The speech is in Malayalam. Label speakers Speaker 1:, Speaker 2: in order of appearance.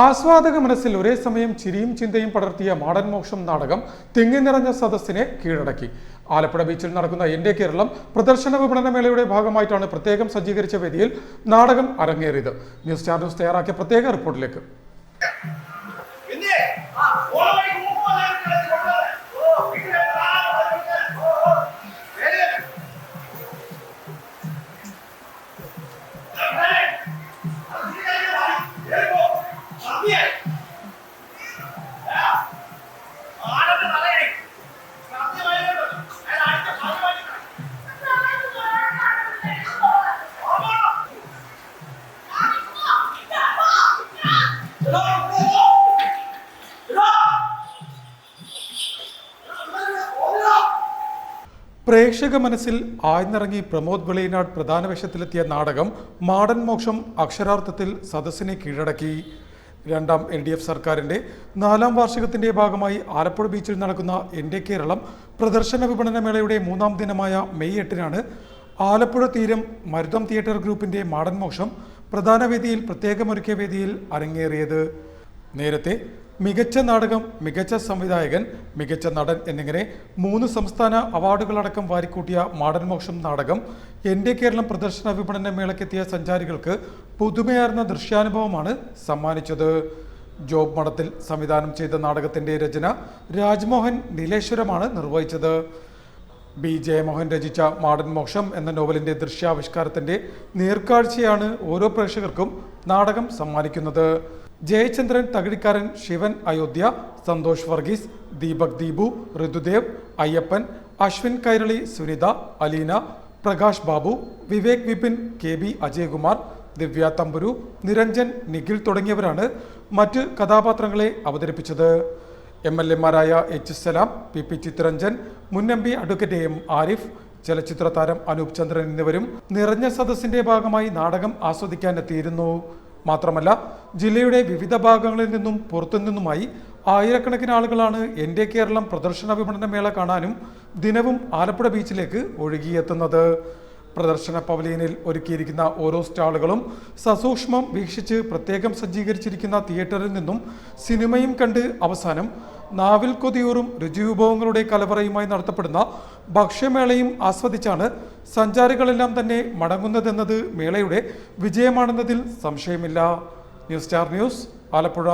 Speaker 1: ആസ്വാദക മനസ്സിൽ ഒരേ സമയം ചിരിയും ചിന്തയും പടർത്തിയ മാടൻ മോക്ഷം നാടകം തിങ്ങി നിറഞ്ഞ സദസ്സിനെ കീഴടക്കി. ആലപ്പുഴ ബീച്ചിൽ നടക്കുന്ന എൻ്റെ കേരളം പ്രദർശന വിപണനമേളയുടെ ഭാഗമായിട്ടാണ് പ്രത്യേകം സജ്ജീകരിച്ച വേദിയിൽ നാടകം അരങ്ങേറിയത്. ന്യൂസ് ചാനൽ തയ്യാറാക്കിയ പ്രത്യേക റിപ്പോർട്ടിലേക്ക്. പ്രേക്ഷക മനസ്സിൽ ആഴ്ന്നിറങ്ങി പ്രമോദ് വെളിയനാട് പ്രധാന വേഷത്തിലെത്തിയ നാടകം മാടൻ മോക്ഷം അക്ഷരാർത്ഥത്തിൽ സദസ്സിനെ കീഴടക്കി. രണ്ടാം LDF സർക്കാരിൻ്റെ 4ാം വാർഷികത്തിൻ്റെ ഭാഗമായി ആലപ്പുഴ ബീച്ചിൽ നടക്കുന്ന എൻ്റെ കേരളം പ്രദർശന വിപണനമേളയുടെ 3ാം ദിനമായ മെയ് 8-നാണ് ആലപ്പുഴ തീരം മരുതം തിയേറ്റർ ഗ്രൂപ്പിൻ്റെ മാടൻ മോക്ഷം പ്രധാന വേദിയിൽ പ്രത്യേകമൊരുക്കിയ വേദിയിൽ അരങ്ങേറിയത്. നേരത്തെ മികച്ച നാടകം, മികച്ച സംവിധായകൻ, മികച്ച നടൻ എന്നിങ്ങനെ 3 സംസ്ഥാന അവാർഡുകളടക്കം വാരിക്കൂട്ടിയ മാടൻ മോക്ഷം നാടകം എൻ്റെ കേരളം പ്രദർശന വിപണന മേളയ്ക്കെത്തിയ സഞ്ചാരികൾക്ക് പുതുമയാർന്ന ദൃശ്യാനുഭവമാണ് സമ്മാനിച്ചത്. ജോബ് മഠത്തിൽ സംവിധാനം ചെയ്ത നാടകത്തിൻ്റെ രചന രാജ്മോഹൻ നീലേശ്വരമാണ് നിർവഹിച്ചത്. B. ജയമോഹൻ രചിച്ച മാടൻ മോക്ഷം എന്ന നോവലിൻ്റെ ദൃശ്യാവിഷ്കാരത്തിൻ്റെ നേർക്കാഴ്ചയാണ് ഓരോ പ്രേക്ഷകർക്കും നാടകം സമ്മാനിക്കുന്നത്. ജയചന്ദ്രൻ തകഴിക്കാരൻ, ശിവൻ അയോധ്യ, സന്തോഷ് വർഗീസ്, ദീപക് ദീപു, ഋതുദേവ്, അയ്യപ്പൻ, അശ്വിൻ കൈരളി, സുനിത, അലീന, പ്രകാശ് ബാബു, വിവേക് വിപിൻ, KB അജയകുമാർ, ദിവ്യ തമ്പുരു, നിരഞ്ജൻ, നിഖിൽ തുടങ്ങിയവരാണ് മറ്റ് കഥാപാത്രങ്ങളെ അവതരിപ്പിച്ചത്. MLA-മാരായ H. സലാം, PP ചിത്തരഞ്ജൻ, മുൻ MP അഡ്വക്കേറ്റ് AM ആരിഫ്, ചലച്ചിത്ര താരം അനൂപ് ചന്ദ്രൻ എന്നിവരും നിറഞ്ഞ സദസ്സിന്റെ ഭാഗമായി നാടകം ആസ്വദിക്കാനെത്തിയിരുന്നു. മാത്രമല്ല, ജില്ലയുടെ വിവിധ ഭാഗങ്ങളിൽ നിന്നും പുറത്തുനിന്നുമായി ആയിരക്കണക്കിന് ആളുകളാണ് എൻ്റെ കേരളം പ്രദർശന വിപണന മേള കാണാനും ദിനവും ആലപ്പുഴ ബീച്ചിലേക്ക് ഒഴുകിയെത്തുന്നത്. പ്രദർശന പവലിയനിൽ ഒരുക്കിയിരിക്കുന്ന ഓരോ സ്റ്റാളുകളും സസൂക്ഷ്മം വീക്ഷിച്ച് പ്രത്യേകം സജ്ജീകരിച്ചിരിക്കുന്ന തിയേറ്ററിൽ നിന്നും സിനിമയും കണ്ട് അവസാനം നാവിൽ കൊതിയൂറും രുചിവിഭവങ്ങളുടെ കലവറയുമായി നടത്തപ്പെടുന്ന ഭക്ഷ്യമേളയും ആസ്വദിച്ചാണ് സഞ്ചാരികളെല്ലാം തന്നെ മടങ്ങുന്നതെന്നത് മേളയുടെ വിജയമാണെന്നതിൽ സംശയമില്ല. News star news, Alappuzha.